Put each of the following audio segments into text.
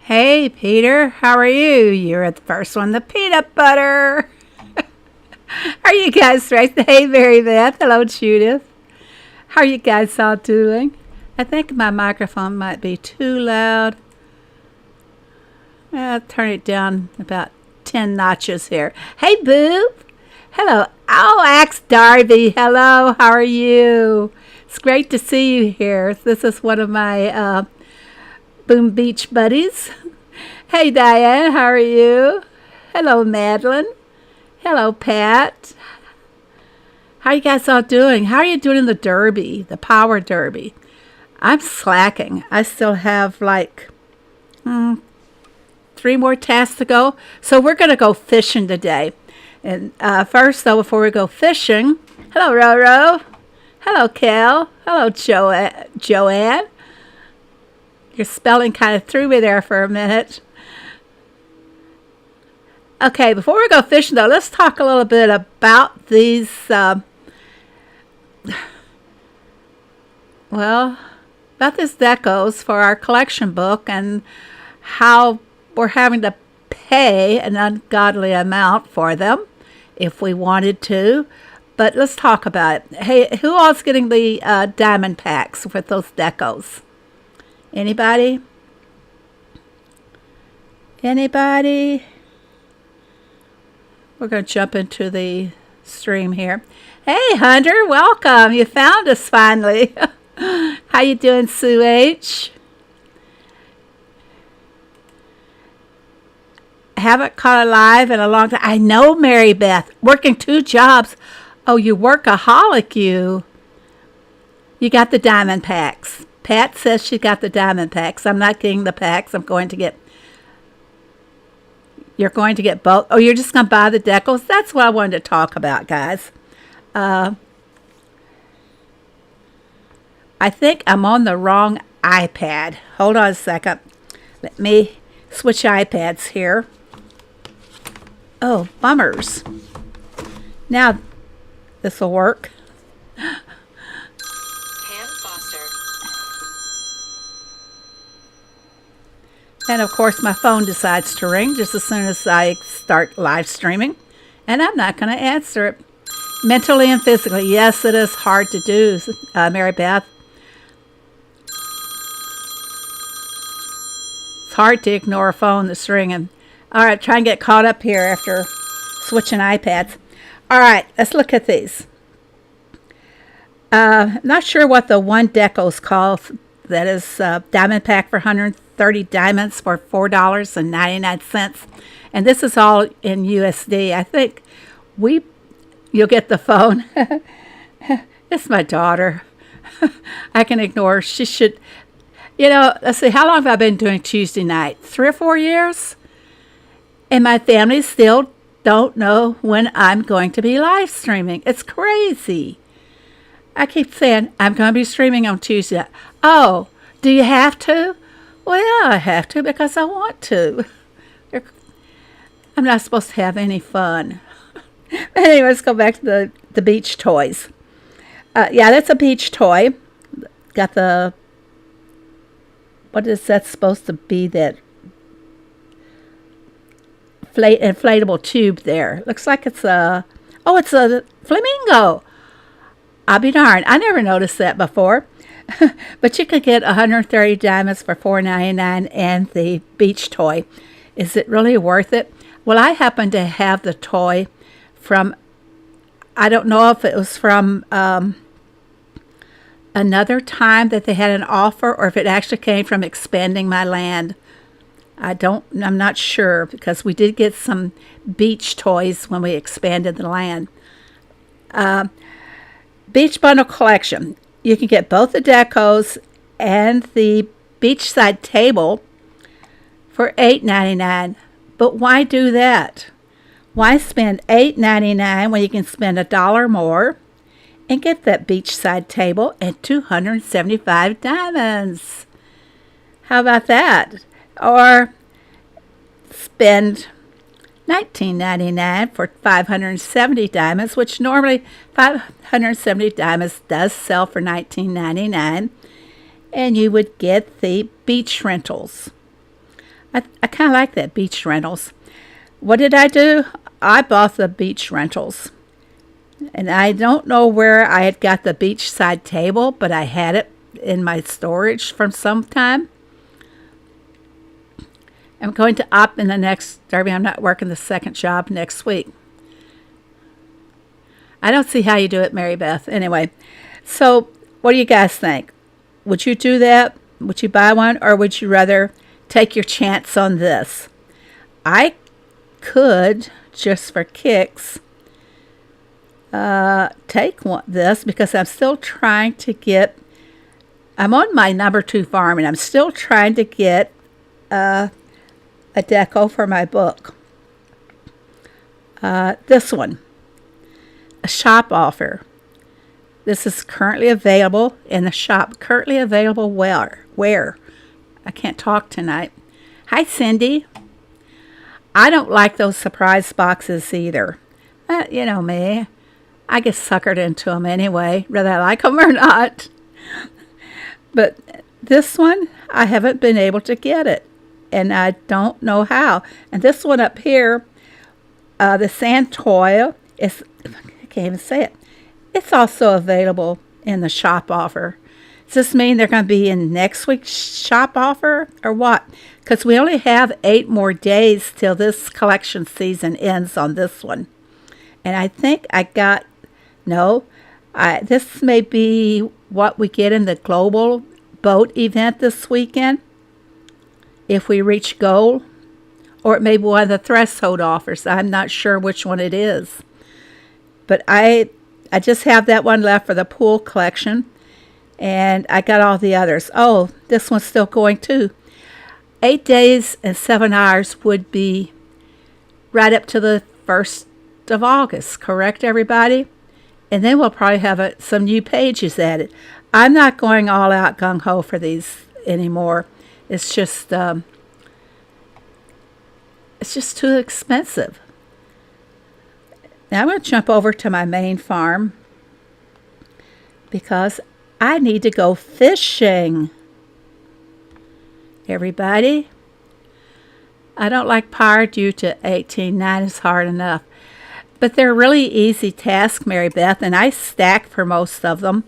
Hey, Peter, how are you? You're the first one, the peanut butter. Are you guys right? Hey, Mary Beth. Hello, Judith. How are you guys all doing? I think my microphone might be too loud. I'll turn it down about 10 notches here. Hey, Boo. Hello. Oh, Axe Darby. Hello. How are you? It's great to see you here. This is one of my Boom Beach buddies. Hey, Diane. How are you? Hello, Madeline. Hello, Pat. How are you guys all doing? How are you doing in the derby, the power derby? I'm slacking. I still have like 3 more tasks to go. So we're going to go fishing today. And first, though, before we go fishing, hello, Roro. Hello, Kel. Hello, Joanne. Your spelling kind of threw me there for a minute. Okay, before we go fishing, though, let's talk a little bit about these, about these decos for our collection book and how we're having to pay an ungodly amount for them if we wanted to. But let's talk about it. Hey, who all's getting the diamond packs with those decos? Anybody? Anybody? We're going to jump into the stream here. Hey, Hunter, welcome. You found us finally. How you doing, Sue H? Haven't caught a live in a long time. I know, Mary Beth. Working 2 jobs. Oh, you workaholic, you. You got the diamond packs. Pat says she got the diamond packs. I'm not getting the packs. I'm going to get... You're going to get both. Oh, you're just going to buy the decals? That's what I wanted to talk about, guys. I think I'm on the wrong iPad. Hold on a second. Let me switch iPads here. Oh, bummers. Now, this will work. And of course, my phone decides to ring just as soon as I start live streaming. And I'm not going to answer it. Mentally and physically, yes, it is hard to do, Mary Beth. It's hard to ignore a phone that's ringing. All right, try and get caught up here after switching iPads. All right, let's look at these. Not sure what the one deco's called. That is diamond pack for 130 diamonds for $4.99. And this is all in USD. I think you'll get the phone. It's my daughter. I can ignore her. She should, let's see, how long have I been doing Tuesday night? 3 or 4 years? And my family still don't know when I'm going to be live streaming. It's crazy. I keep saying, I'm going to be streaming on Tuesday. Oh, do you have to? Well, yeah, I have to because I want to. I'm not supposed to have any fun. Anyway, let's go back to the beach toys. Yeah, that's a beach toy. Got the, what is that supposed to be, that inflatable tube there? Looks like it's it's a flamingo. I'll be darned. I never noticed that before. But you could get 130 diamonds for $4.99 and the beach toy. Is it really worth it? Well, I happen to have the toy from, I don't know if it was from another time that they had an offer or if it actually came from expanding my land. I'm not sure because we did get some beach toys when we expanded the land. Beach bundle collection. You can get both the decos and the beachside table for $8.99. But why do that? Why spend $8.99 when you can spend $1 more and get that beachside table and 275 diamonds? How about that? Or spend $19.99 for 570 diamonds, which normally 570 diamonds does sell for $19.99, and you would get the beach rentals. I kind of like that beach rentals. What did I do? I bought the beach rentals. And I don't know where I had got the beachside table, but I had it in my storage from some time. I'm going to opt in the next derby. I'm not working the second job next week. I don't see how you do it, Mary Beth. Anyway, so what do you guys think? Would you do that? Would you buy one? Or would you rather take your chance on this? I could, just for kicks, take this because I'm still trying to get, I'm on my number 2 farm and I'm still trying to get a deco for my book. This one, a shop offer. This is currently available in the shop. Currently available where? I can't talk tonight. Hi, Cindy. I don't like those surprise boxes either. You know me. I get suckered into them anyway, whether I like them or not. But this one, I haven't been able to get it. And I don't know how. And this one up here, the Santoya, is, I can't even say it. It's also available in the shop offer. Does this mean they're going to be in next week's shop offer or what? Because we only have 8 more days till this collection season ends on this one. And I think I got, this may be what we get in the global boat event this weekend. If we reach goal. Or it may be one of the threshold offers. I'm not sure which one it is. But I just have that one left for the pool collection. And I got all the others. Oh, this one's still going too. 8 days and 7 hours would be right up to the 1st of August. Correct, everybody? And then we'll probably have some new pages added. I'm not going all out gung-ho for these anymore. It's just too expensive. Now I'm going to jump over to my main farm because I need to go fishing. Everybody, I don't like power due to 18.9 is hard enough. But they're really easy tasks, Mary Beth, and I stack for most of them.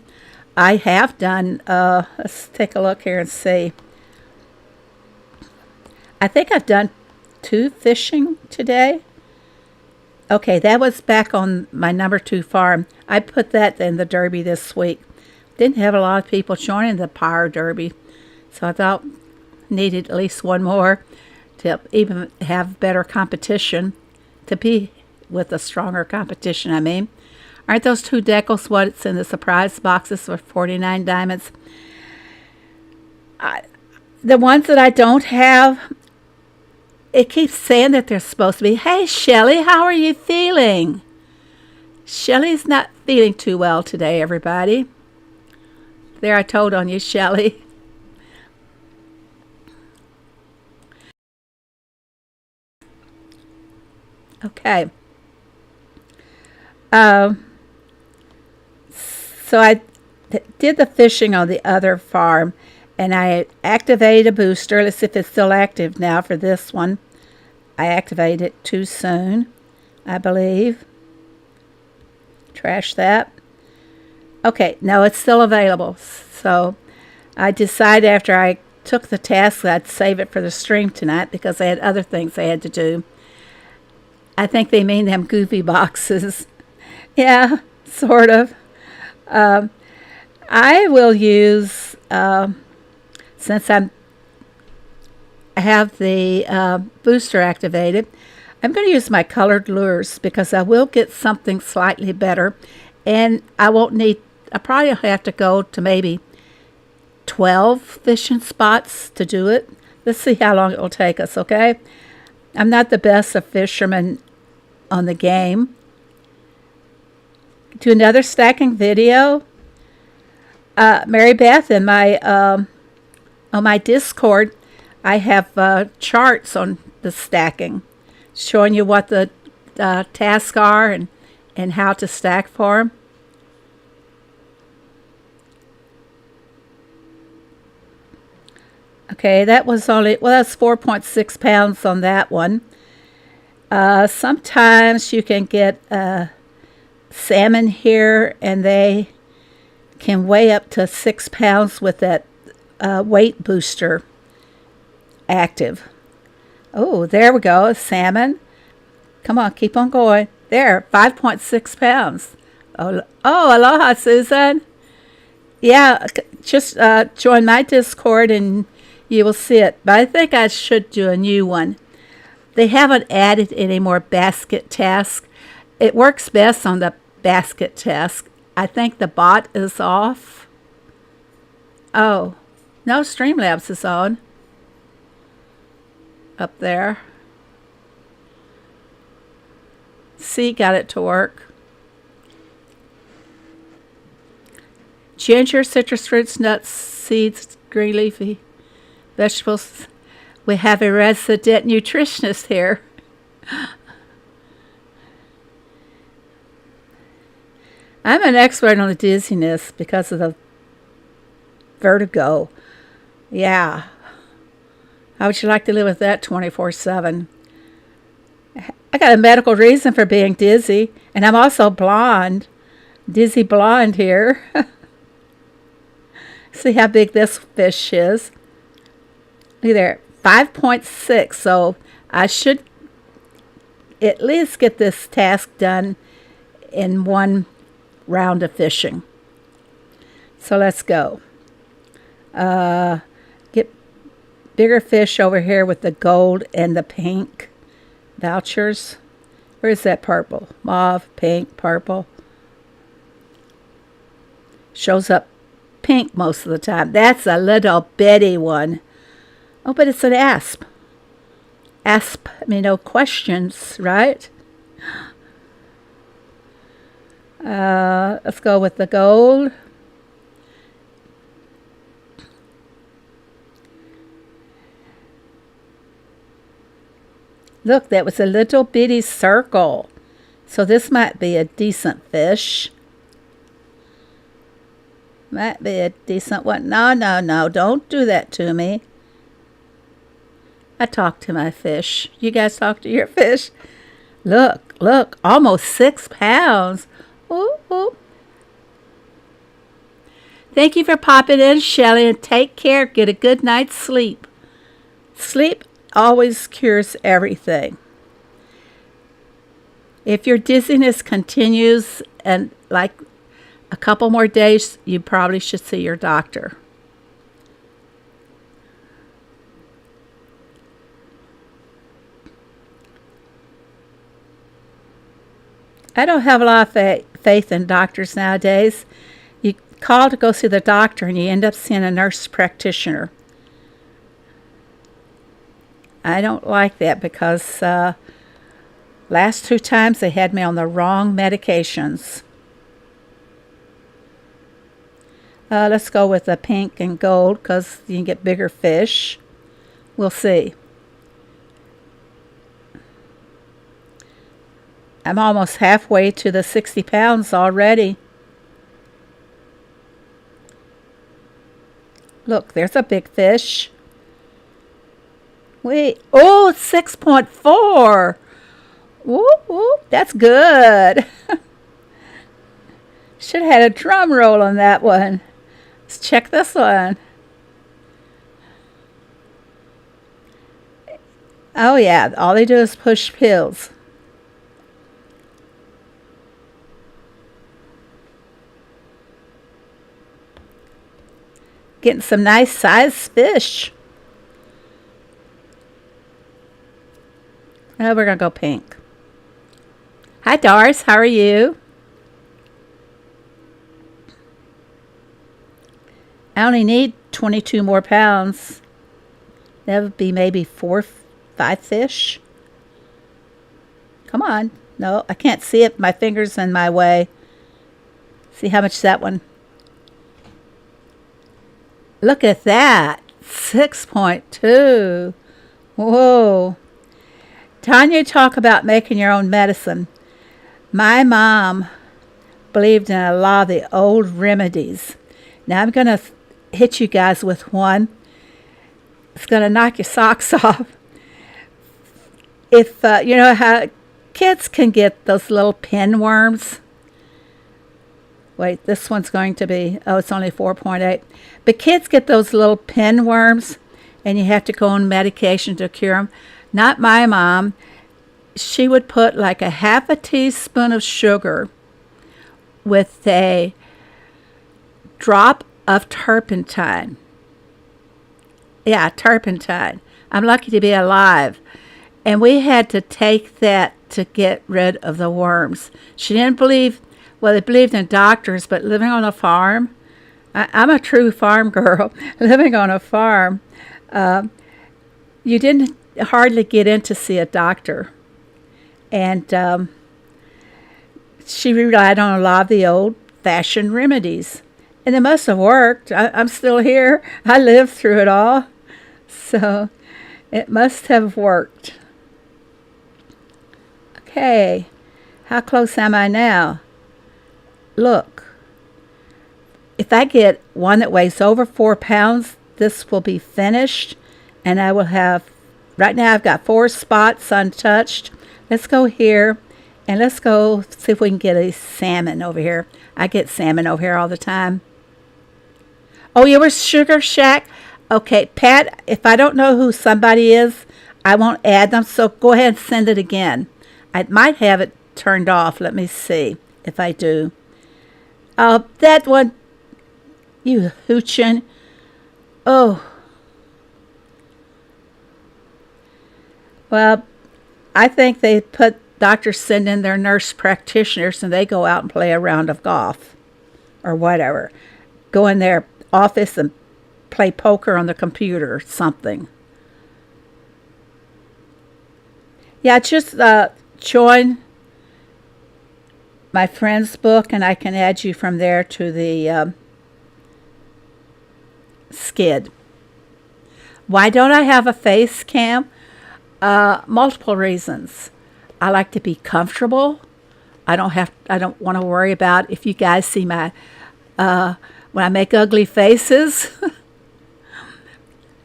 I have done, let's take a look here and see. I think I've done 2 fishing today. Okay, that was back on my number 2 farm. I put that in the derby this week. Didn't have a lot of people joining the power derby, so I thought needed at least one more to even have better competition, to be with a stronger competition, I mean. Aren't those 2 decals what's in the surprise boxes for 49 diamonds? The ones that I don't have, it keeps saying that they're supposed to be. Hey, Shelly, how are you feeling? Shelly's not feeling too well today, everybody. There, I told on you, Shelly. Okay. So I did the fishing on the other farm, and I activated a booster. Let's see if it's still active now for this one. I activated it too soon, I believe. Trash that. Okay, no, it's still available. So I decided after I took the task that I'd save it for the stream tonight because I had other things I had to do. I think they mean them goofy boxes. Yeah, sort of. I will use, since I have the booster activated, I'm going to use my colored lures because I will get something slightly better. And I won't need, I probably have to go to maybe 12 fishing spots to do it. Let's see how long it will take us, okay? I'm not the best of fishermen on the game. Do another stacking video. Mary Beth, in my on my Discord, I have charts on the stacking, showing you what the tasks are and how to stack for them. Okay, that was only, well, that's 4.6 pounds on that one. Sometimes you can get salmon here, and they can weigh up to 6 pounds with that weight booster active. Oh, there we go, salmon. Come on, keep on going. There, 5.6 pounds. Oh, aloha, Susan. Yeah, just join my Discord and you will see it. But I think I should do a new one. They haven't added any more basket tasks. It works best on the basket task. I think the bot is off. Oh, no, Streamlabs is on. Up there. See, got it to work. Ginger, citrus fruits, nuts, seeds, green leafy vegetables. We have a resident nutritionist here. I'm an expert on the dizziness because of the vertigo. Yeah. How would you like to live with that 24/7? I got a medical reason for being dizzy, and I'm also blonde. Dizzy blonde here. See how big this fish is. Look there, 5.6. So I should at least get this task done in one round of fishing. So let's go. Get bigger fish over here with the gold and the pink vouchers. Where is that purple? Mauve, pink, purple. Shows up pink most of the time. That's a little bitty one. Oh, but it's an asp. Asp, no questions, right? Let's go with the gold. Look, that was a little bitty circle. So this might be a decent fish. Might be a decent one. No, don't do that to me. I talk to my fish. You guys talk to your fish? Look, almost 6 pounds. Ooh, ooh. Thank you for popping in, Shelley, and take care. Get a good night's sleep. Sleep always cures everything. If your dizziness continues and like a couple more days, you probably should see your doctor. I don't have a lot of faith in doctors nowadays. You call to go see the doctor and you end up seeing a nurse practitioner. I don't like that because last 2 times they had me on the wrong medications. Let's go with the pink and gold because you can get bigger fish. We'll see. I'm almost halfway to the 60 pounds already. Look, there's a big fish. Wait, oh, 6.4. Whoop, whoop, that's good. Should have had a drum roll on that one. Let's check this one. Oh yeah, all they do is push pills. Getting some nice sized fish. Oh, we're going to go pink. Hi, Doris. How are you? I only need 22 more pounds. That would be maybe 4, 5 fish. Come on. No, I can't see it. My finger's in my way. See how much that one. Look at that. 6.2. Whoa. Tanya, talk about making your own medicine. My mom believed in a lot of the old remedies. Now I'm going to hit you guys with one. It's going to knock your socks off. If you know how kids can get those little pinworms. Wait, this one's going to be, oh, it's only 4.8. But kids get those little pinworms, and you have to go on medication to cure them. Not my mom. She would put like a half a teaspoon of sugar with a drop of turpentine. Yeah, turpentine. I'm lucky to be alive. And we had to take that to get rid of the worms. She didn't believe, well, they believed in doctors, but living on a farm, I'm a true farm girl. Living on a farm, you didn't hardly get in to see a doctor. And she relied on a lot of the old-fashioned remedies. And they must have worked. I'm still here. I lived through it all. So it must have worked. Okay, how close am I now? Look, if I get one that weighs over 4 pounds, this will be finished. And I will have, right now I've got 4 spots untouched. Let's go here and let's go see if we can get a salmon over here. I get salmon over here all the time. Oh, you were Sugar Shack? Okay, Pat, if I don't know who somebody is, I won't add them, so go ahead and send it again. I might have it turned off. Let me see if I do. Oh, that one, you hoochin'. Oh. Well, I think they put doctors send in their nurse practitioners and they go out and play a round of golf or whatever. Go in their office and play poker on the computer or something. Yeah, just join my friend's book and I can add you from there to the skid. Why don't I have a face cam? Multiple reasons. I like to be comfortable. I don't want to worry about if you guys see my when I make ugly faces.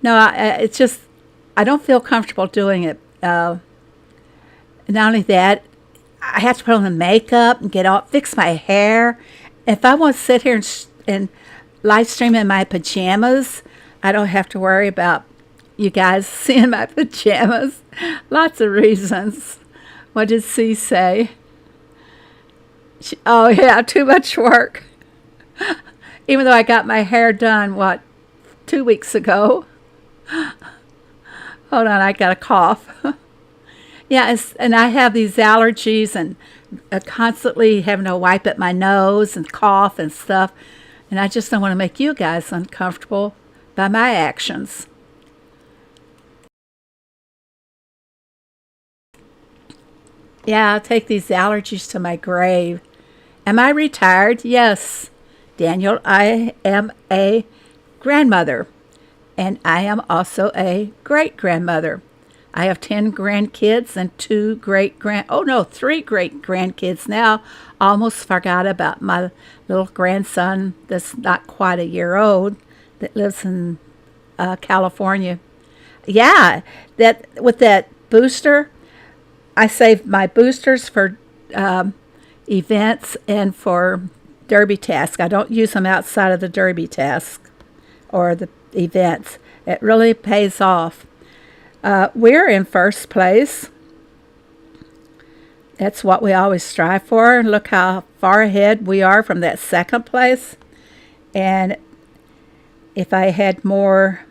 No, it's just I don't feel comfortable doing it. Not only that, I have to put on the makeup and get all fix my hair. If I want to sit here and live stream in my pajamas, I don't have to worry about you guys seeing my pajamas. Lots of reasons. What did C say? Oh, yeah, too much work. Even though I got my hair done, 2 weeks ago. Hold on, I got a cough. Yeah, and I have these allergies and constantly having to wipe at my nose and cough and stuff. And I just don't want to make you guys uncomfortable by my actions. Yeah, I'll take these allergies to my grave. Am I retired? Yes. Daniel, I am a grandmother, and I am also a great-grandmother. I have 10 grandkids and 3 great-grandkids now. Almost forgot about my little grandson that's not quite a year old that lives in California. Yeah, that with that booster, I save my boosters for events and for derby task. I don't use them outside of the derby task or the events. It really pays off. We're in first place. That's what we always strive for. Look how far ahead we are from that second place. And if I had more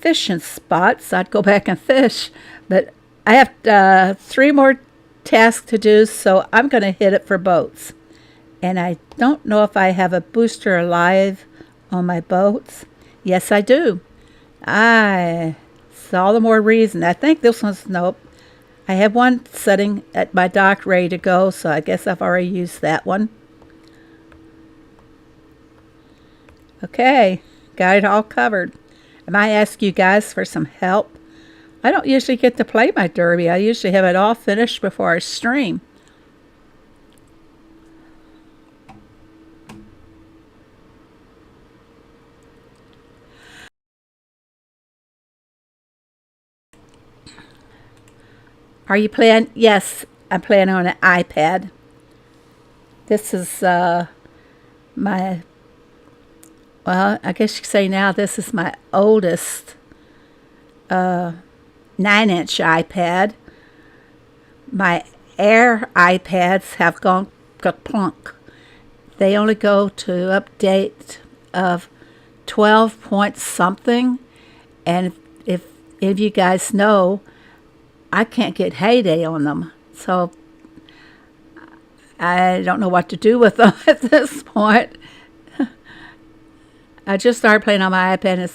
fishing spots, I'd go back and fish. But I have 3 more tasks to do, so I'm going to hit it for boats. And I don't know if I have a booster alive on my boats. Yes, I do. It's all the more reason. I think this one's, nope. I have one sitting at my dock ready to go, so I guess I've already used that one. Okay, got it all covered. I might ask you guys for some help. I don't usually get to play my derby. I usually have it all finished before I stream. Are you playing? Yes, I'm playing on an iPad. This is my, well, I guess you could say now this is my oldest 9-inch iPad. My Air iPads have gone plunk. They only go to update of 12 point something. And if any of you guys know, I can't get HAYDAY on them. So I don't know what to do with them at this point. I just started playing on my iPad.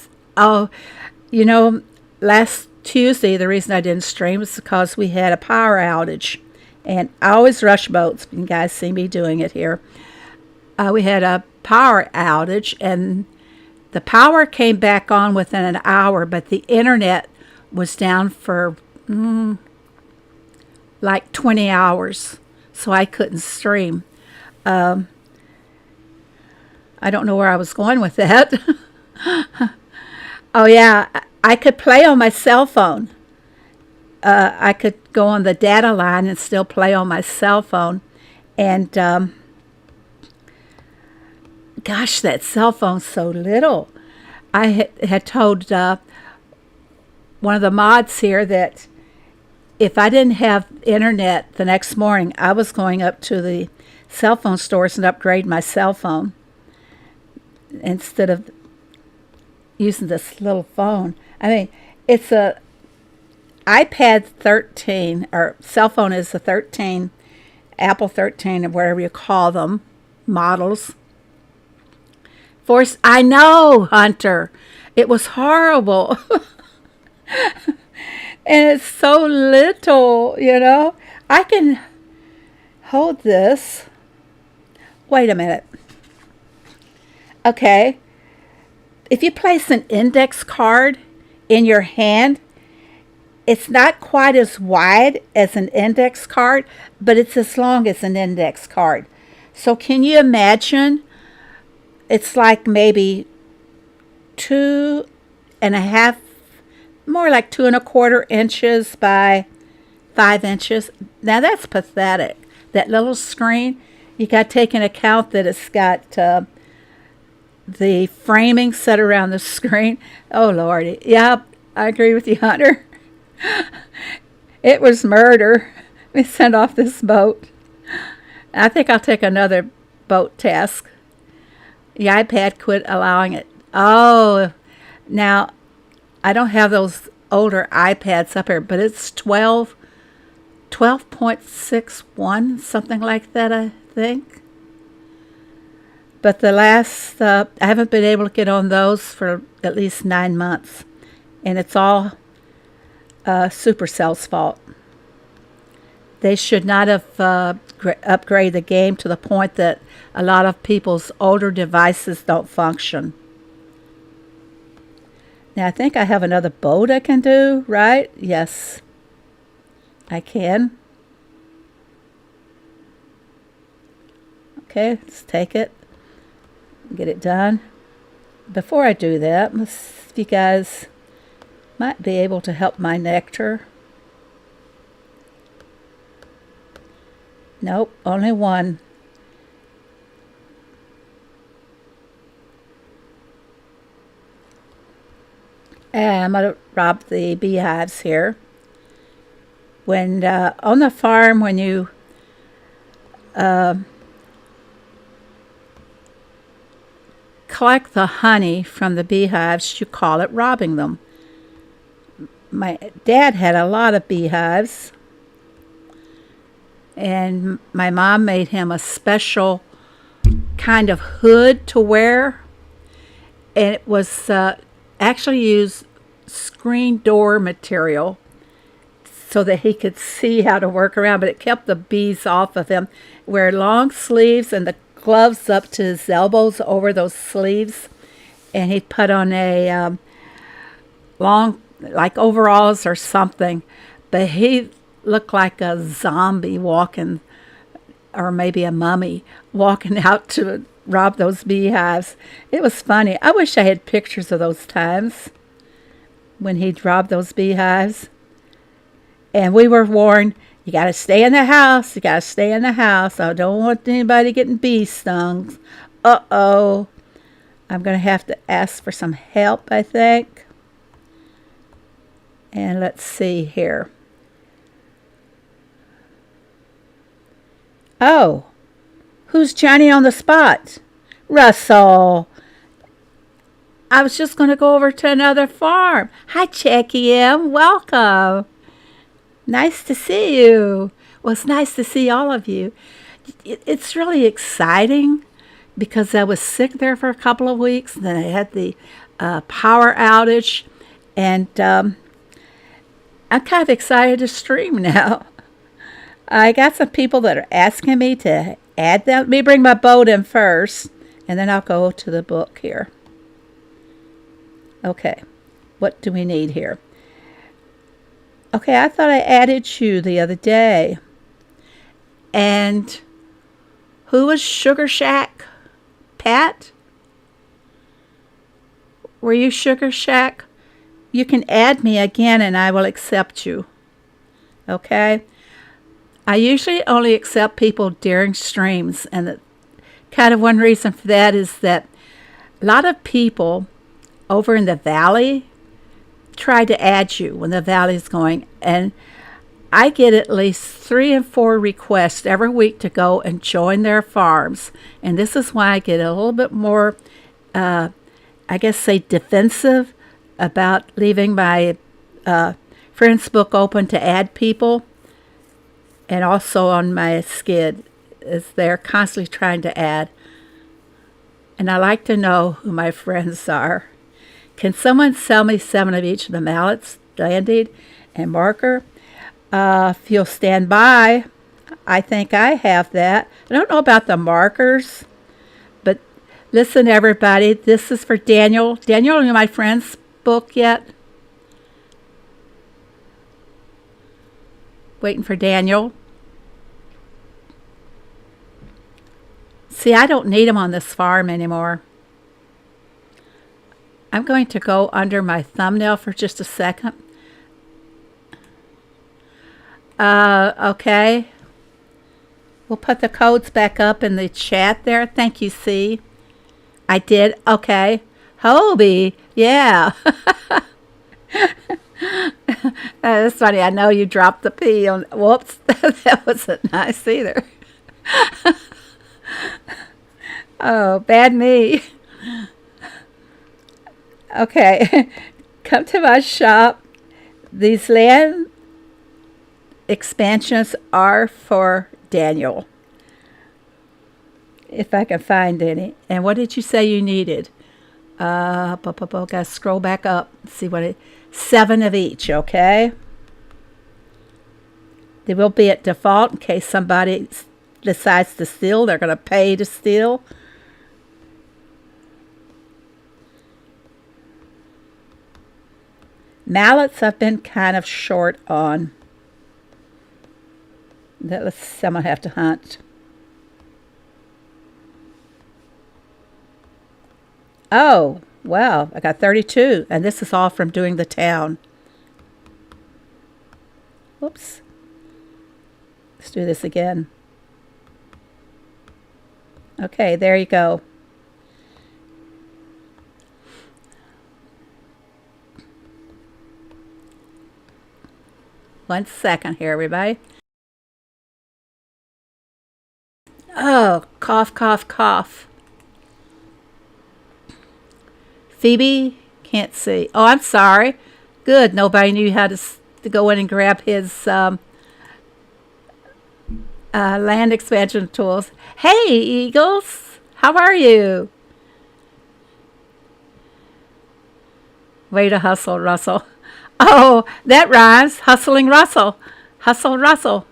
Last Tuesday, the reason I didn't stream is because we had a power outage. And I always rush boats. You guys see me doing it here. We had a power outage, and the power came back on within an hour, but the internet was down for like 20 hours, so I couldn't stream. I don't know where I was going with that. Oh, yeah, I could play on my cell phone. I could go on the data line and still play on my cell phone. And gosh, that cell phone's so little. I had told one of the mods here that if I didn't have internet the next morning, I was going up to the cell phone stores and upgrade my cell phone instead of using this little phone. I mean, it's a iPad 13, or cell phone is a 13, Apple 13, or whatever you call them, models. I know, Hunter. It was horrible. And it's so little, I can hold this. Wait a minute. Okay. If you place an index card in your hand, it's not quite as wide as an index card, but it's as long as an index card. So can you imagine? It's like maybe 2.5, more like 2.25 inches by 5 inches. Now that's pathetic. That little screen, you got to take into account that it's got the framing set around the screen. Oh, Lordy. Yeah, I agree with you, Hunter. It was murder. Let me send off this boat. I think I'll take another boat task. The iPad quit allowing it. Oh, now I don't have those older iPads up here, but it's 12.61, something like that, I think. But the last, I haven't been able to get on those for at least 9 months. And it's all Supercell's fault. They should not have upgraded the game to the point that a lot of people's older devices don't function. Now, I think I have another boat I can do, right? Yes, I can. Okay, let's take it. Get it done. Before I do that, let's see if you guys might be able to help my nectar. Nope, only one. And I'm going to rob the beehives here. When on the farm, when you collect the honey from the beehives, you call it robbing them. My dad had a lot of beehives, and my mom made him a special kind of hood to wear, and it was actually used screen door material so that he could see how to work around, but it kept the bees off of him. Wear long sleeves and the gloves up to his elbows over those sleeves, and he'd put on a long, like overalls or something, but he looked like a zombie walking, or maybe a mummy walking out to rob those beehives. It was funny. I wish I had pictures of those times when he'd rob those beehives. And we were warned, you got to stay in the house. You got to stay in the house. I don't want anybody getting bee stung. Uh-oh. I'm going to have to ask for some help, I think. And let's see here. Oh, who's Johnny on the spot? Russell. I was just going to go over to another farm. Hi, Jackie M. Welcome. Nice to see you. Well, it's nice to see all of you. It's really exciting because I was sick there for a couple of weeks. And then I had the power outage. And I'm kind of excited to stream now. I got some people that are asking me to add them. Let me bring my boat in first. And then I'll go to the book here. Okay. What do we need here? Okay, I thought I added you the other day. And who was Sugar Shack? Pat? Were you Sugar Shack? You can add me again and I will accept you. Okay? I usually only accept people during streams. And the, kind of one reason for that is that a lot of people over in the valley try to add you when the valley is going, and I get at least 3 and 4 requests every week to go and join their farms, and this is why I get a little bit more, I guess, say defensive about leaving my friends book open to add people, and also on my skid, is they're constantly trying to add, and I like to know who my friends are. Can someone sell me 7 of each of the mallets, Dandied and Marker? If you'll stand by, I think I have that. I don't know about the markers, but listen, everybody, this is for Daniel. Daniel, are you my friend's book yet? Waiting for Daniel. See, I don't need him on this farm anymore. I'm going to go under my thumbnail for just a second. Okay. We'll put the codes back up in the chat there. Thank you, C. I did. Okay. Hobie. Yeah. That's funny. I know you dropped the P on. Whoops. That wasn't nice either. Oh, bad me. Okay, come to my shop. These land expansions are for Daniel, if I can find any. And what did you say you needed? Gotta scroll back up. See what it. 7 of each. Okay. They will be at default in case somebody decides to steal. They're gonna pay to steal. Mallets I've been kind of short on. Let's see, I'm going to have to hunt. Oh, wow, I got 32, and this is all from doing the town. Whoops. Let's do this again. Okay, there you go. One second here, everybody. Oh, cough, cough, cough. Phoebe, can't see. Oh, I'm sorry. Good, nobody knew how to go in and grab his land expansion tools. Hey, Eagles, how are you? Way to hustle, Russell. Oh, that rhymes. Hustling Russell. Hustle Russell.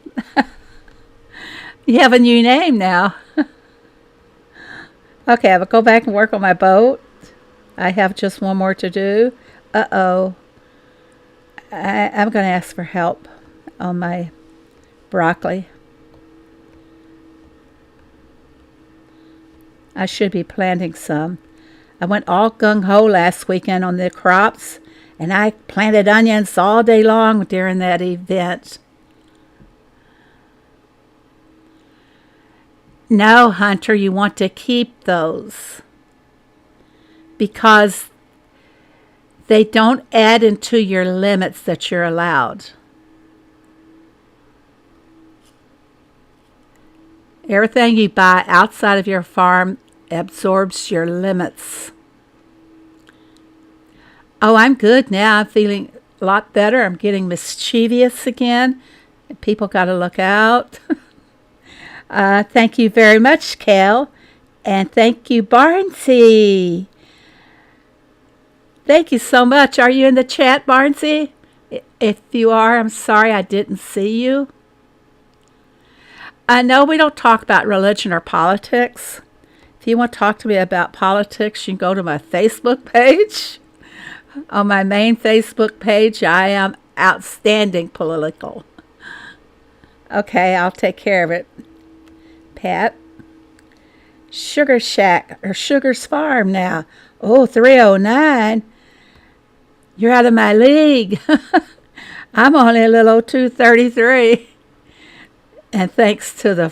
You have a new name now. Okay, I'll go back and work on my boat. I have just one more to do. Uh-oh. I'm going to ask for help on my broccoli. I should be planting some. I went all gung-ho last weekend on the crops, And I planted onions all day long during that event. No, Hunter, you want to keep those because they don't add into your limits that you're allowed. Everything you buy outside of your farm absorbs your limits. Oh, I'm good now. I'm feeling a lot better. I'm getting mischievous again. People got to look out. Thank you very much, Cal. And thank you, Barnsey. Thank you so much. Are you in the chat, Barnsey? If you are, I'm sorry I didn't see you. I know we don't talk about religion or politics. If you want to talk to me about politics, you can go to my Facebook page. On my main Facebook page, I am outstanding political. Okay, I'll take care of it. Pat. Sugar Shack, or Sugar's Farm now. Oh, 309. You're out of my league. I'm only a little 233. And thanks to the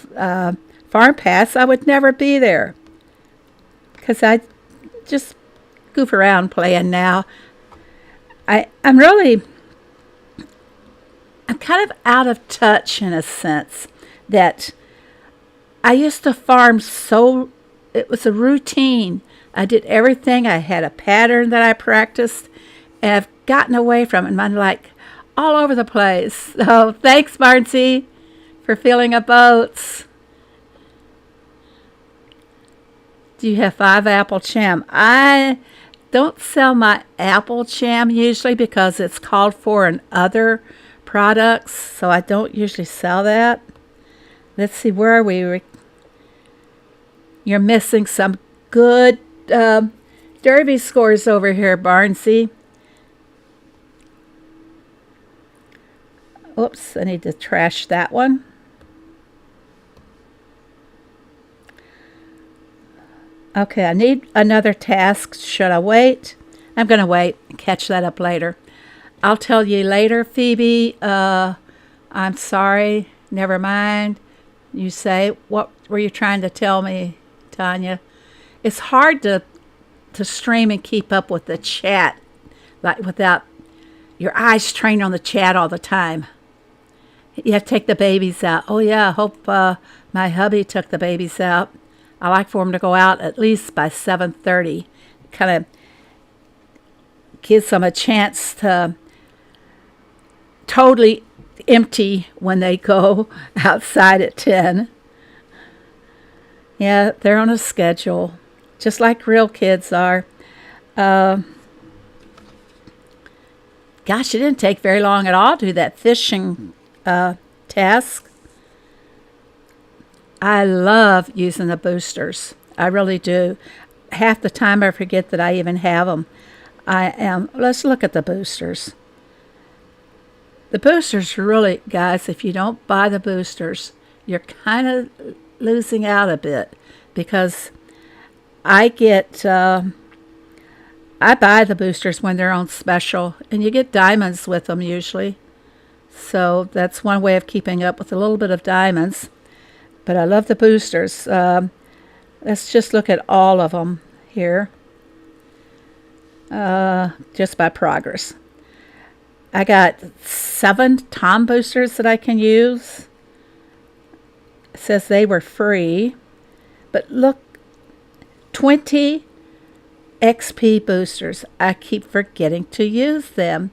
Farm Pass, I would never be there. Because I just goof around playing now. I'm kind of out of touch in a sense that I used to farm so, it was a routine. I did everything. I had a pattern that I practiced, and I've gotten away from it. And I'm like all over the place. So thanks, Barnsey, for filling up oats. Do you have 5 apple jam? I don't sell my apple jam usually because it's called for in other products, so I don't usually sell that. Let's see, where are we? You're missing some good derby scores over here, Barnsey. Oops, I need to trash that one. Okay, I need another task. Should I wait? I'm going to wait and catch that up later. I'll tell you later, Phoebe. I'm sorry. Never mind. You say, what were you trying to tell me, Tanya? It's hard to stream and keep up with the chat, like without your eyes trained on the chat all the time. You have to take the babies out. Oh, yeah, I hope my hubby took the babies out. I like for them to go out at least by 7:30. Kind of gives them a chance to totally empty when they go outside at 10. Yeah, they're on a schedule, just like real kids are. Gosh, it didn't take very long at all to do that fishing task. I love using the boosters. I really do. Half the time I forget that I even have them. Let's look at the boosters. The boosters really, guys, if you don't buy the boosters, you're kind of losing out a bit because I buy the boosters when they're on special, and you get diamonds with them usually. So that's one way of keeping up with a little bit of diamonds. But I love the boosters. Let's just look at all of them here. Just by progress. I got 7 Tom boosters that I can use. It says they were free. But look, 20 XP boosters. I keep forgetting to use them.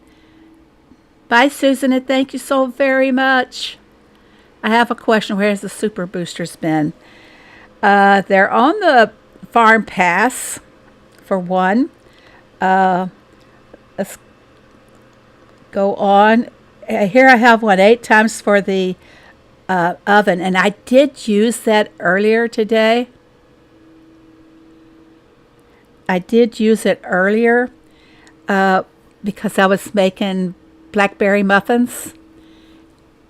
Bye, Susan, and thank you so very much. I have a question. Where has the super boosters been? They're on the Farm Pass, for one. Let's go on. Here I have one 8 times for the oven, and I did use that earlier today. I did use it earlier because I was making blackberry muffins.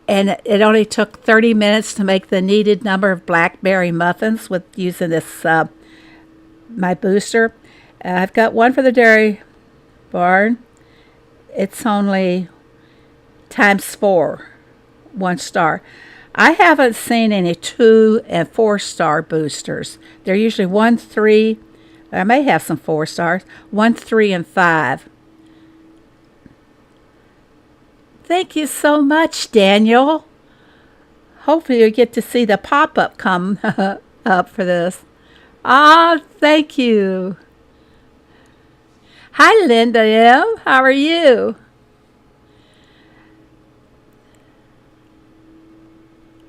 And it only took 30 minutes to make the needed number of blackberry muffins with using this, my booster. I've got one for the dairy barn it's only times 4, 1 star. I haven't seen any 2 and 4 star boosters. They're usually 1, 3. I may have some 4 stars. 1, 3, and 5. Thank you so much, Daniel. Hopefully you get to see the pop-up come up for this. Ah, thank you. Hi, Linda M. How are you?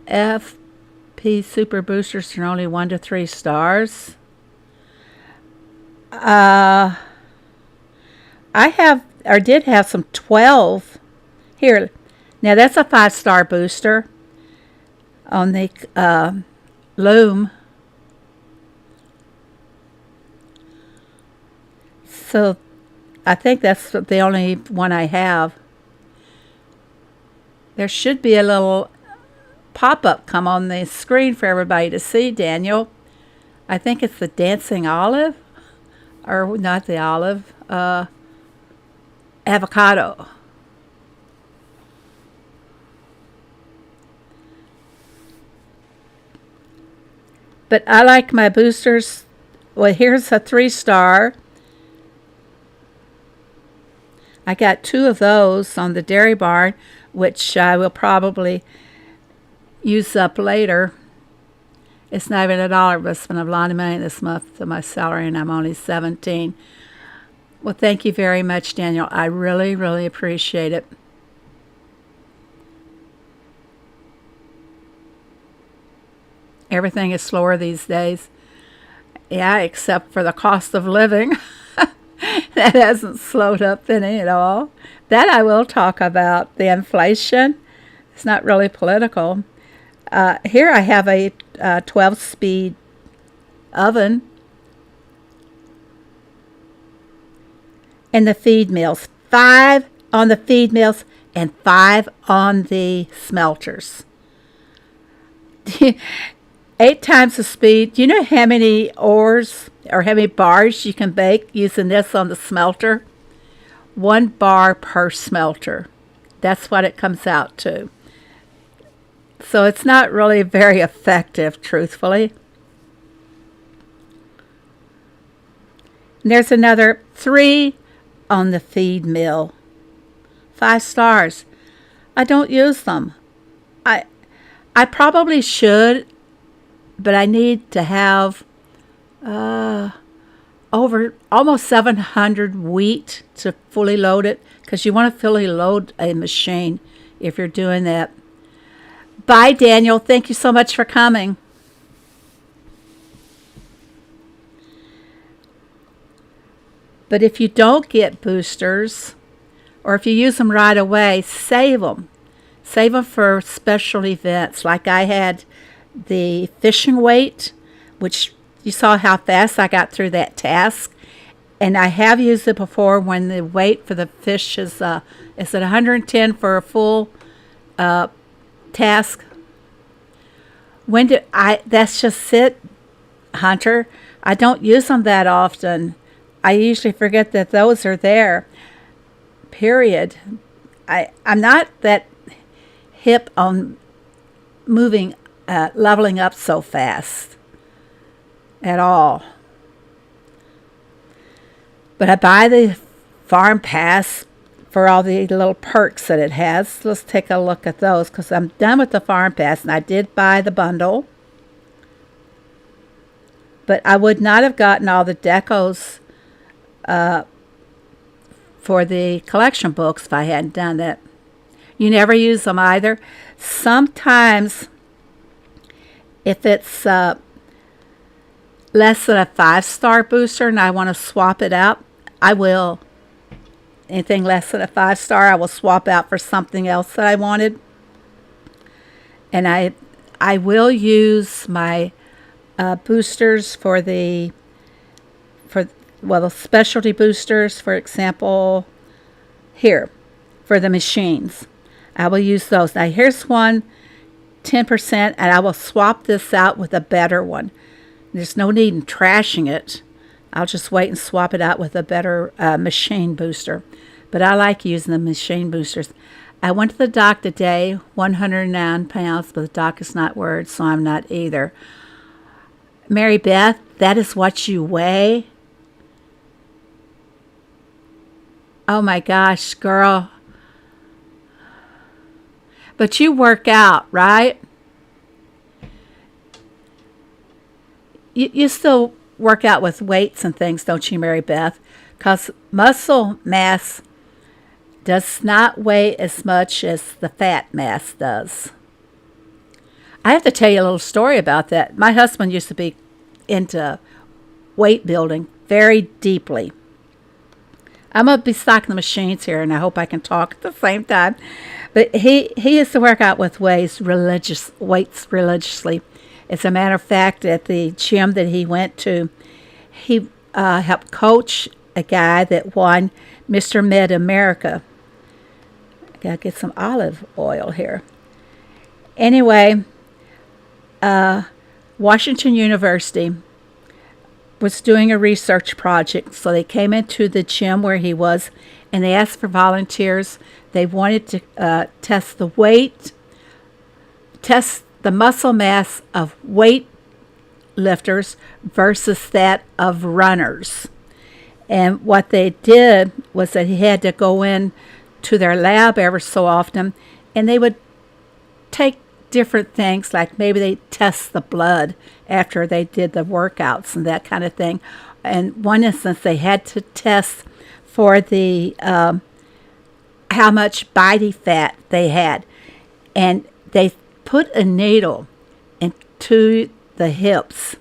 FP Super Boosters are only 1 to 3 stars. I did have some 12. Here, now that's a 5-star booster on the Loom. So I think that's the only one I have. There should be a little pop-up come on the screen for everybody to see, Daniel. I think it's the dancing olive, or not the olive, avocado. But I like my boosters. Well, here's a 3-star. I got 2 of those on the Dairy Barn, which I will probably use up later. It's not even $1, but I spent a lot of money this month to my salary, and I'm only 17. Well, thank you very much, Daniel. I really, really appreciate it. Everything is slower these days. Yeah, except for the cost of living. That hasn't slowed up any at all. That I will talk about, the inflation. It's not really political. Here I have a 12-speed oven. And the feed mills. 5 on the feed mills and 5 on the smelters. 8 times the speed. Do you know how many ores or how many bars you can bake using this on the smelter? 1 bar per smelter. That's what it comes out to. So it's not really very effective, truthfully. And there's another 3 on the feed mill. 5 stars. I don't use them. I probably should, but I need to have over almost 700 wheat to fully load it, because you want to fully load a machine if you're doing that. Bye, Daniel. Thank you so much for coming. But if you don't get boosters, or if you use them right away, save them. Save them for special events. Like I had the fishing weight, which you saw how fast I got through that task. And I have used it before when the weight for the fish is at 110 for a full task. That's just it, Hunter. I don't use them that often. I usually forget that those are there. Period. I'm not that hip on moving, leveling up so fast at all. But I buy the Farm Pass for all the little perks that it has. Let's take a look at those, because I'm done with the Farm Pass, and I did buy the bundle. But I would not have gotten all the decos for the collection books if I hadn't done that. You never use them either. Sometimes, if it's less than a 5-star booster and I want to swap it out, I will. Anything less than a 5-star, I will swap out for something else that I wanted. And I will use my boosters for the specialty boosters, for example, here, for the machines. I will use those. Now, here's one, 10%, and I will swap this out with a better one. There's no need in trashing it. I'll just wait and swap it out with a better machine booster. but I like using the machine boosters. I went to the doc today, 109 pounds, but the doc is not worried, so I'm not either. Mary Beth, that is what you weigh? Oh my gosh, girl. But you work out, right? You still work out with weights and things, don't you, Mary Beth? Because muscle mass does not weigh as much as the fat mass does. I have to tell you a little story about that. My husband used to be into weight building very deeply. I'm going to be stocking the machines here, and I hope I can talk at the same time. But he used to work out with weights religiously. As a matter of fact, at the gym that he went to, he helped coach a guy that won Mr. Mid America. I gotta get some olive oil here. Anyway, Washington University was doing a research project, so they came into the gym where he was, and they asked for volunteers. They wanted to test the muscle mass of weight lifters versus that of runners. And what they did was that he had to go in to their lab ever so often, and they would take different things, like maybe they test the blood after they did the workouts and that kind of thing. And one instance, they had to test for the how much body fat they had, and they put a needle into the hips,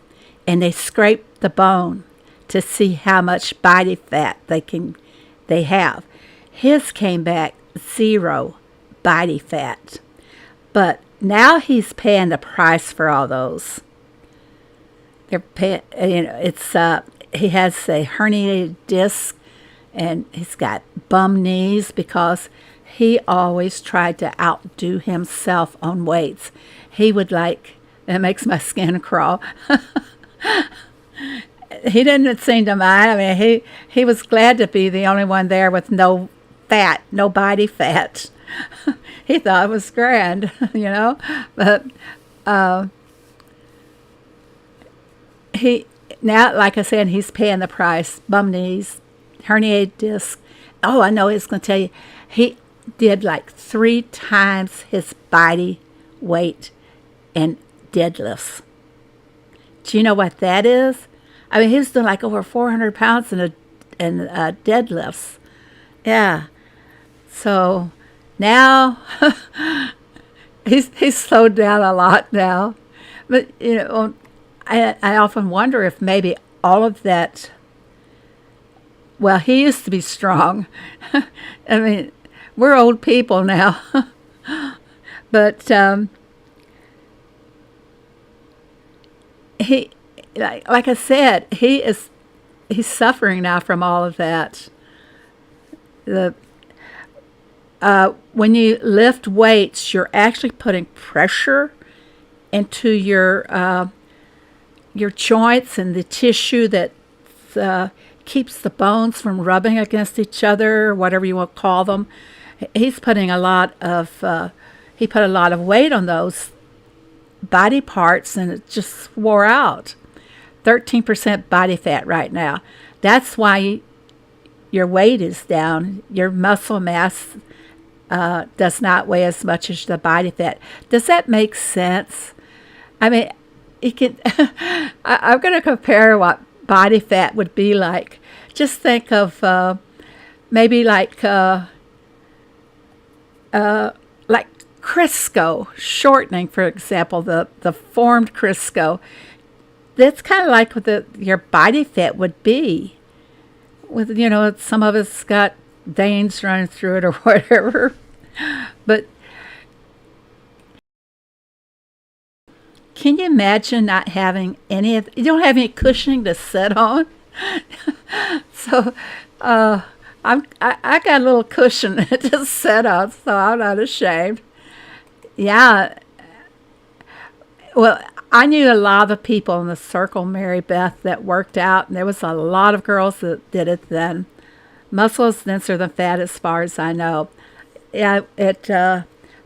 and they scraped the bone to see how much body fat they have. His came back 0 body fat, but now he's paying the price for all those. They're paying, he has a herniated disc, and he's got bum knees because he always tried to outdo himself on weights. He would that makes my skin crawl. He didn't seem to mind. I mean, he was glad to be the only one there with no fat, no body fat. He thought it was grand, But now, like I said, he's paying the price. Bum knees, herniated disc. Oh, I know he's going to tell you. He did 3 times his body weight in deadlifts. Do you know what that is? I mean, he's doing over 400 pounds in deadlifts. Yeah. So now he's slowed down a lot now. But, I often wonder if maybe all of that, well, he used to be strong. I mean, we're old people now. But he, like I said, he's suffering now from all of that. When you lift weights, you're actually putting pressure into your joints and the tissue that keeps the bones from rubbing against each other, whatever you want to call them. He's putting he put a lot of weight on those body parts, and it just wore out. 13% body fat right now. That's why your weight is down. Your muscle mass does not weigh as much as the body fat. Does that make sense? I mean, I'm going to compare what body fat would be like. Just think of maybe like Crisco shortening, for example, the formed Crisco. That's kind of like what your body fat would be. With some of it's got veins running through it or whatever. But can you imagine not having you don't have any cushioning to sit on? So I got a little cushion to sit on, so I'm not ashamed. Yeah. Well, I knew a lot of people in the circle, Mary Beth, that worked out, and there was a lot of girls that did it then. Muscle is denser than fat as far as I know. Yeah,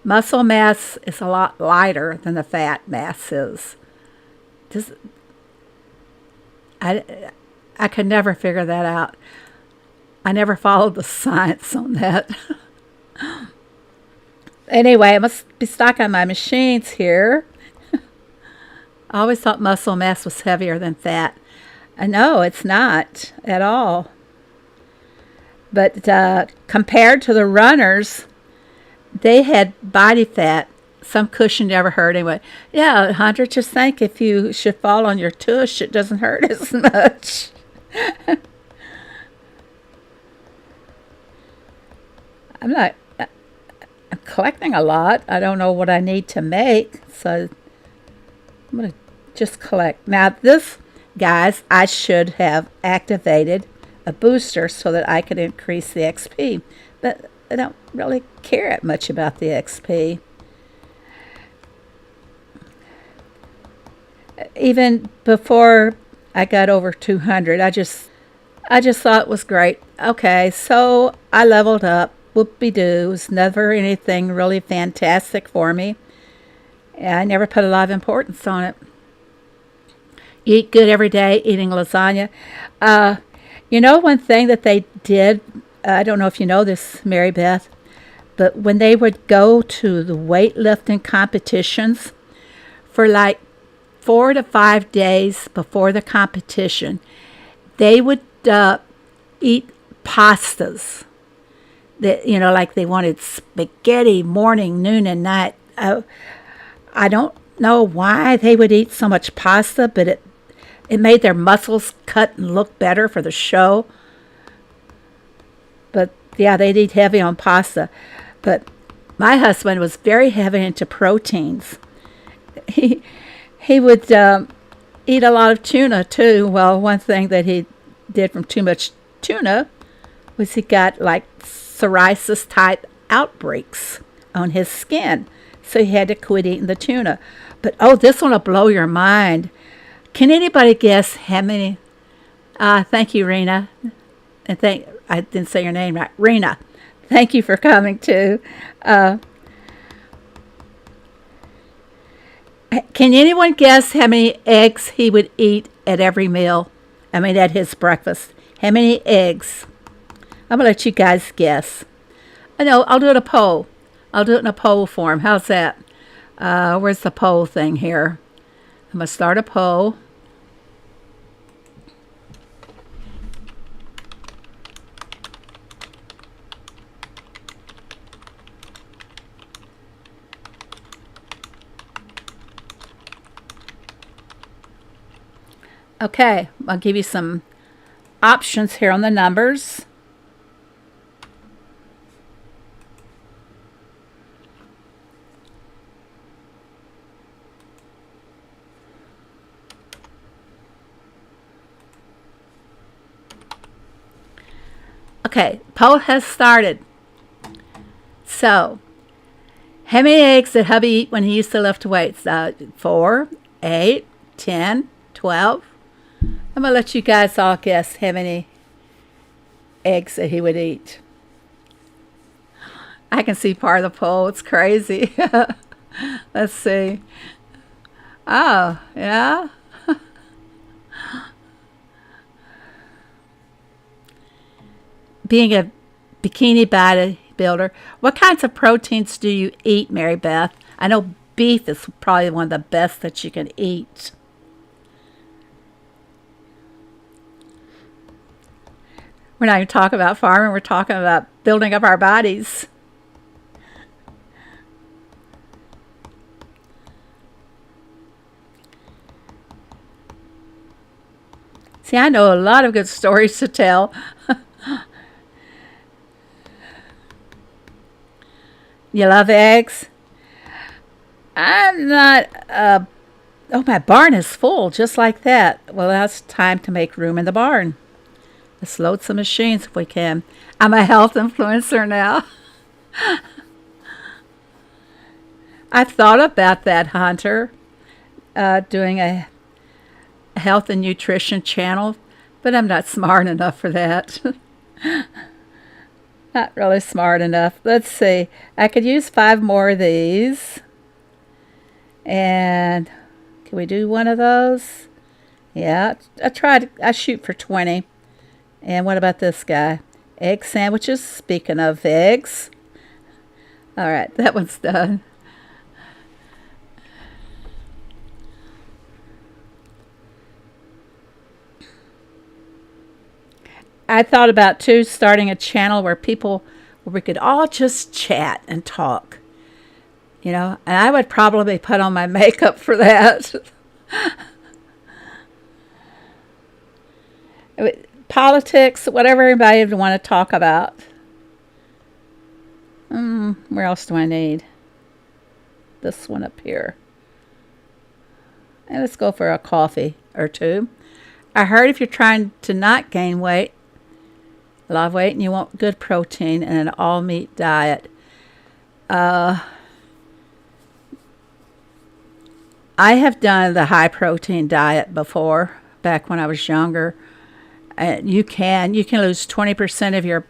muscle mass is a lot lighter than the fat mass is. Just, I, I could never figure that out. I never followed the science on that. Anyway, I must be stuck on my machines here. I always thought muscle mass was heavier than fat. No, it's not at all. But compared to the runners, they had body fat. Some cushion never hurt anyway. Yeah, Hunter, just think if you should fall on your tush, it doesn't hurt as much. I'm not. I'm collecting a lot. I don't know what I need to make, so I'm going to just collect. Now, this, guys, I should have activated a booster so that I could increase the XP, but I don't really care that much about the XP. Even before I got over 200, I just thought it was great. Okay, so I leveled up. Whoopie-doo. It was never anything really fantastic for me. I never put a lot of importance on it. Eat good every day, eating lasagna. One thing that they did, I don't know if you know this, Mary Beth, but when they would go to the weightlifting competitions, for like 4 to 5 days before the competition, they would eat pastas. That, like they wanted spaghetti morning, noon, and night. I don't know why they would eat so much pasta, but it made their muscles cut and look better for the show. But yeah, they'd eat heavy on pasta. But my husband was very heavy into proteins. He would eat a lot of tuna too. Well, one thing that he did from too much tuna was he got like psoriasis type outbreaks on his skin, so he had to quit eating the tuna. But this one will blow your mind. Can anybody guess how many? Thank you, Rena, and I didn't say your name right, Rena. Thank you for coming too. Can anyone guess how many eggs he would eat at every meal? I mean, at his breakfast. How many eggs? I'm going to let you guys guess. I know, I'll do it a poll. I'll do it in a poll form. How's that? Where's the poll thing here? I'm going to start a poll. Okay, I'll give you some options here on the numbers. Okay, poll has started. So, how many eggs did hubby eat when he used to lift weights? 4, 8, 10, 12. I'm going to let you guys all guess how many eggs that he would eat. I can see part of the poll. It's crazy. Let's see. Oh, yeah. Being a bikini bodybuilder, what kinds of proteins do you eat, Mary Beth? I know beef is probably one of the best that you can eat. We're not even talking about farming. We're talking about building up our bodies. See, I know a lot of good stories to tell. You love eggs? I'm not, my barn is full, just like that. Well, that's time to make room in the barn. Let's load some machines if we can. I'm a health influencer now. I've thought about that, Hunter, doing a health and nutrition channel, but I'm not smart enough for that. Not really smart enough. Let's see. I could use 5 more of these. And can we do one of those? Yeah, I shoot for 20. And what about this guy? Egg sandwiches. Speaking of eggs. All right, that one's done. I thought about too starting a channel where we could all just chat and talk, and I would probably put on my makeup for that. Politics, whatever anybody would want to talk about. Where else do I need? This one up here. And let's go for a coffee or two. I heard if you're trying to not gain weight, a lot of weight, and you want good protein and an all-meat diet, I have done the high-protein diet before, back when I was younger. You can lose 20% of your,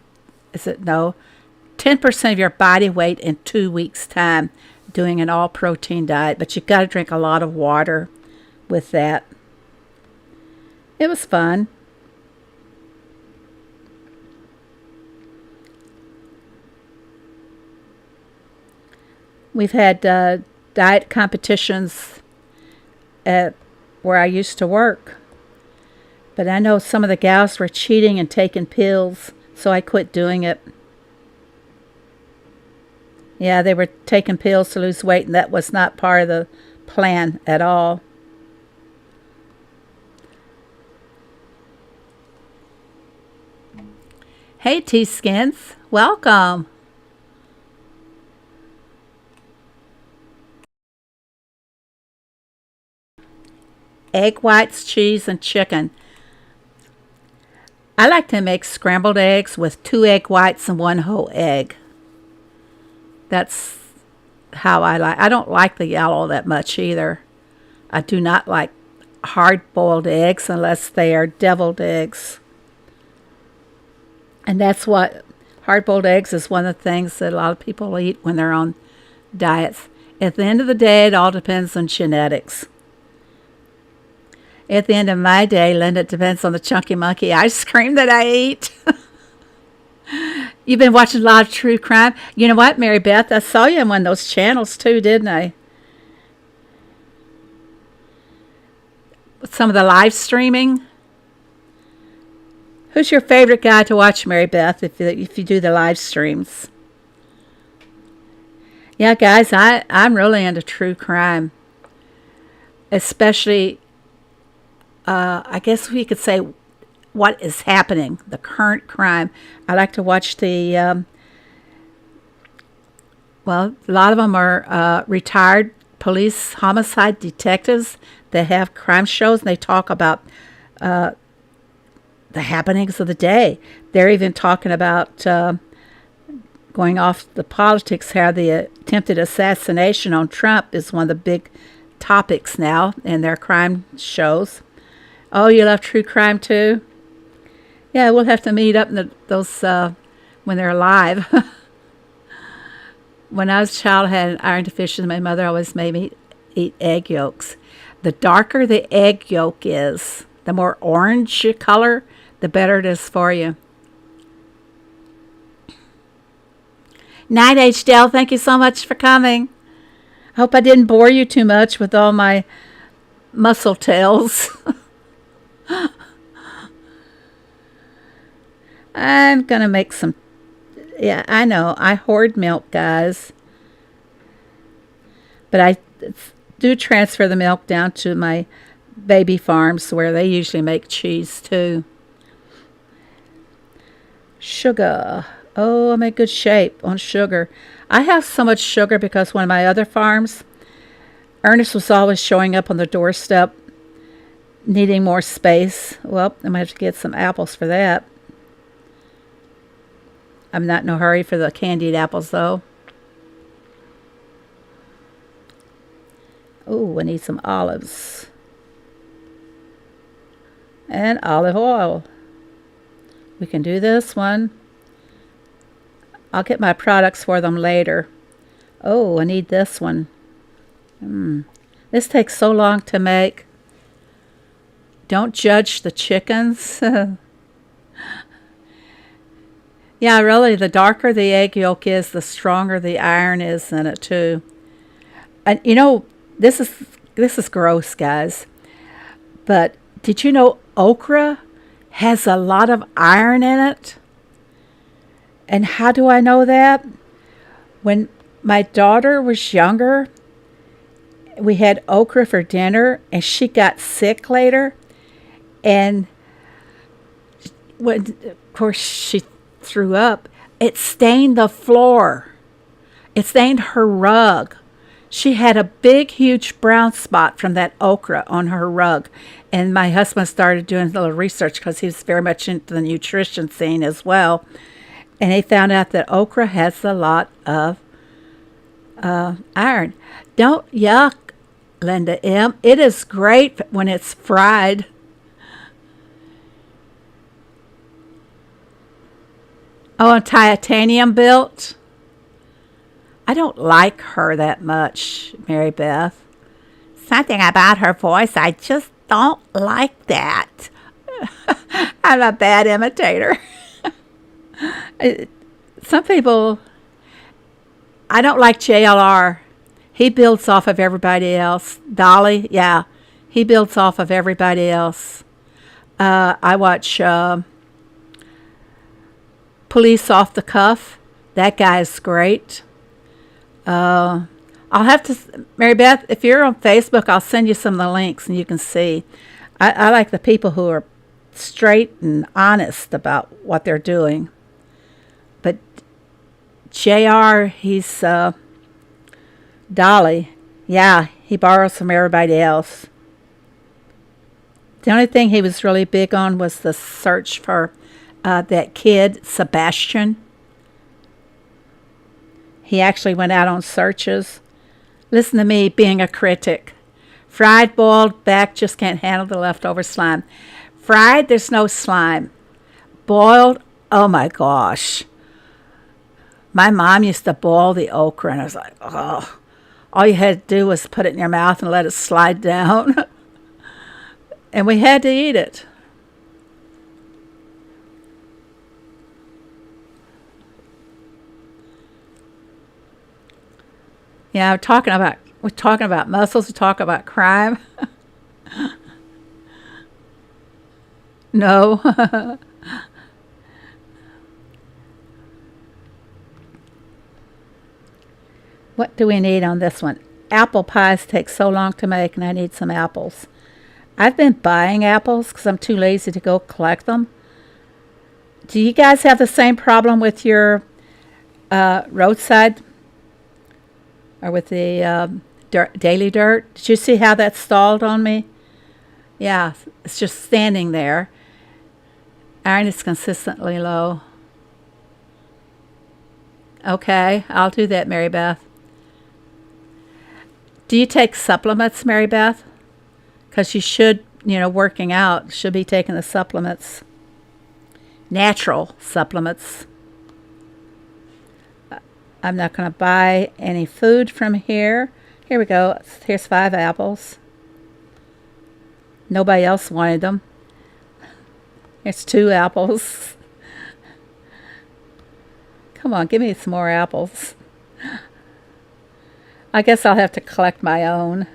10% of your body weight in 2 weeks' time doing an all-protein diet, but you've got to drink a lot of water with that. It was fun. We've had diet competitions at where I used to work. But I know some of the gals were cheating and taking pills, so I quit doing it. Yeah, they were taking pills to lose weight, and that was not part of the plan at all. Hey, T-Skins. Welcome. Egg whites, cheese, and chicken. I like to make scrambled eggs with 2 egg whites and 1 whole egg. That's how I like. I don't like the yellow that much either. I do not like hard-boiled eggs unless they are deviled eggs. And that's what hard-boiled eggs is one of the things that a lot of people eat when they're on diets. At the end of the day, it all depends on genetics. At the end of my day, Linda, it depends on the chunky monkey ice cream that I eat. You've been watching a lot of true crime. You know what, Mary Beth? I saw you on one of those channels too, didn't I? Some of the live streaming. Who's your favorite guy to watch, Mary Beth, if you do the live streams? Yeah, guys, I'm really into true crime. Especially, I guess we could say what is happening, the current crime. I like to watch a lot of them are retired police homicide detectives that have crime shows, and they talk about the happenings of the day. They're even talking about going off the politics, how the attempted assassination on Trump is one of the big topics now in their crime shows. Oh, you love true crime too? Yeah, we'll have to meet up in those when they're alive. When I was a child, I had an iron deficiency. My mother always made me eat egg yolks. The darker the egg yolk is, the more orange color, the better it is for you. Night, H. Dell. Thank you so much for coming. I hope I didn't bore you too much with all my muscle tales. I'm going to make some. Yeah, I know. I hoard milk, guys. But I do transfer the milk down to my baby farms where they usually make cheese too. Sugar. Oh, I'm in good shape on sugar. I have so much sugar because one of my other farms, Ernest was always showing up on the doorstep needing more space. Well, I'm going to have to get some apples for that. I'm not in no hurry for the candied apples, though. Oh, I need some olives. And olive oil. We can do this one. I'll get my products for them later. Oh, I need this one. This takes so long to make. Don't judge the chickens. Yeah, really, the darker the egg yolk is, the stronger the iron is in it too. And this is gross, guys. But did you know okra has a lot of iron in it? And how do I know that? When my daughter was younger, we had okra for dinner, and she got sick later. And when, of course, she threw up, it stained the floor. It stained her rug. She had a big, huge brown spot from that okra on her rug. And my husband started doing a little research because he was very much into the nutrition scene as well. And he found out that okra has a lot of iron. Don't yuck, Linda M. It is great when it's fried. Oh, and titanium built. I don't like her that much, Mary Beth. Something about her voice, I just don't like that. I'm a bad imitator. Some people, I don't like JLR. He builds off of everybody else. Dolly, yeah, he builds off of everybody else. I watch Police Off the Cuff. That guy's great. I'll have to, Mary Beth, if you're on Facebook, I'll send you some of the links and you can see. I like the people who are straight and honest about what they're doing. But JR, he's Dolly. Yeah, he borrows from everybody else. The only thing he was really big on was the search for that kid, Sebastian. He actually went out on searches. Listen to me being a critic. Fried, boiled, back, just can't handle the leftover slime. Fried, there's no slime. Boiled, oh my gosh. My mom used to boil the okra, and I was like, oh. All you had to do was put it in your mouth and let it slide down. And we had to eat it. Yeah, we're talking about muscles, we're talking about crime. No. What do we need on this one? Apple pies take so long to make, and I need some apples. I've been buying apples because I'm too lazy to go collect them. Do you guys have the same problem with your roadside or with the daily dirt? Did you see how that stalled on me? Yeah, it's just standing there. Iron is consistently low. Okay, I'll do that, Mary Beth. Do you take supplements, Mary Beth? Because you should, working out, should be taking the supplements. Natural supplements. I'm not going to buy any food from here. Here we go. Here's 5 apples. Nobody else wanted them. Here's 2 apples. Come on, give me some more apples. I guess I'll have to collect my own.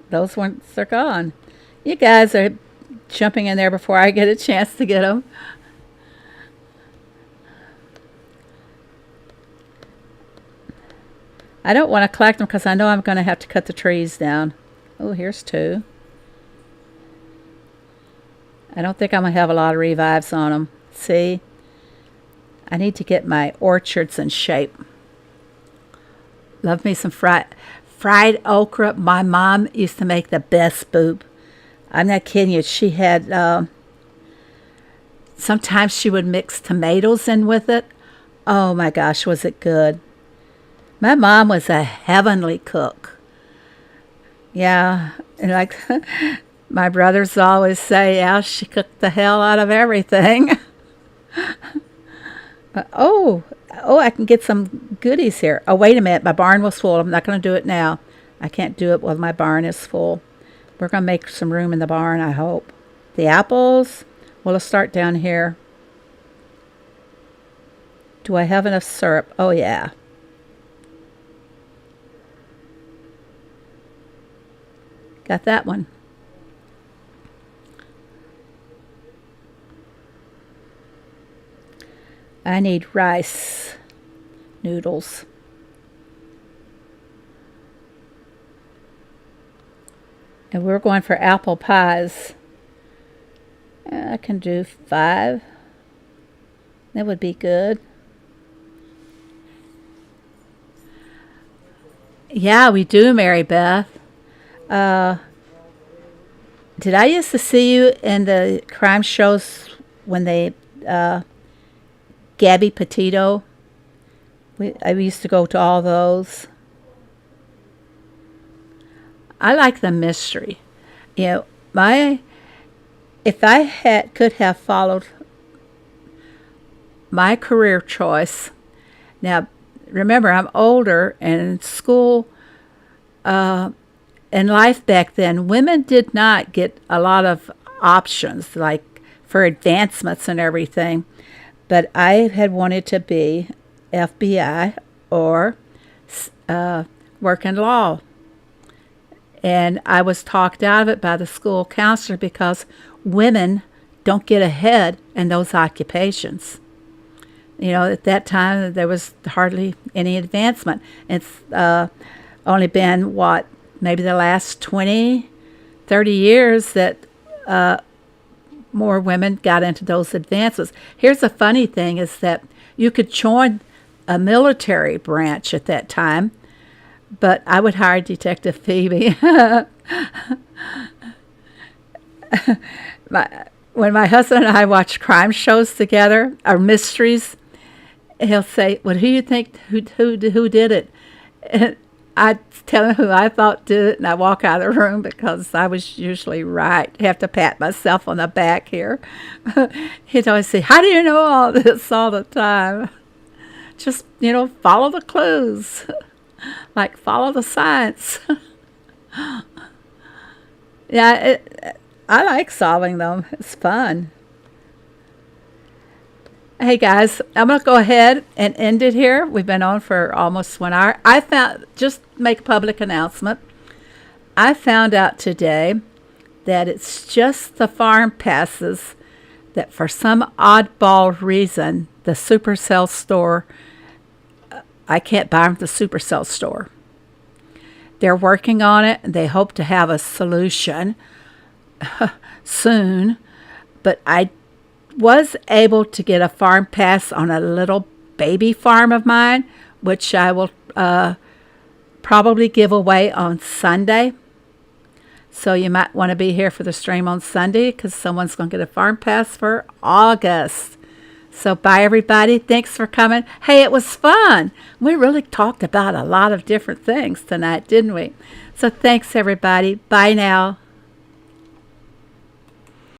Those ones are gone. You guys are jumping in there before I get a chance to get them. I don't want to collect them because I know I'm going to have to cut the trees down. Oh, here's 2. I don't think I'm going to have a lot of revives on them. See? I need to get my orchards in shape. Love me some fried okra. My mom used to make the best boob. I'm not kidding you. She had, sometimes she would mix tomatoes in with it. Oh my gosh, was it good. My mom was a heavenly cook. Yeah, and like my brothers always say, yeah, she cooked the hell out of everything. Oh, I can get some goodies here. Oh, wait a minute. My barn was full. I'm not going to do it now. I can't do it while my barn is full. We're going to make some room in the barn, I hope. The apples. Well, let's start down here. Do I have enough syrup? Oh, yeah. Got that one. I need rice noodles. And we're going for apple pies. I can do 5. That would be good. Yeah, we do, Mary Beth. Did I used to see you in the crime shows when they, Gabby Petito? I used to go to all those. I like the mystery. You know, if I could have followed my career choice. Now, remember, I'm older, and in school, in life back then, women did not get a lot of options, like for advancements and everything. But I had wanted to be FBI or work in law. And I was talked out of it by the school counselor because women don't get ahead in those occupations. You know, at that time, there was hardly any advancement. It's only been, maybe the last 20, 30 years that more women got into those advances. Here's the funny thing is that you could join a military branch at that time, but I would hire Detective Phoebe. When my husband and I watch crime shows together, or mysteries, he'll say, "Well, who do you think who did it?" And I tell him who I thought did it, and I walk out of the room because I was usually right. I have to pat myself on the back here. He'd always say, "How do you know all this all the time?" Just, follow the clues. Like, follow the science. Yeah, I like solving them. It's fun. Hey guys, I'm going to go ahead and end it here. We've been on for almost 1 hour. Just make a public announcement. I found out today that it's just the farm passes that for some oddball reason, the Supercell store, I can't buy them at the Supercell store. They're working on it, and they hope to have a solution soon, but I was able to get a farm pass on a little baby farm of mine, which I will probably give away on Sunday. So you might want to be here for the stream on Sunday because someone's going to get a farm pass for August. So bye, everybody. Thanks for coming. Hey, it was fun. We really talked about a lot of different things tonight, didn't we? So thanks, everybody. Bye now.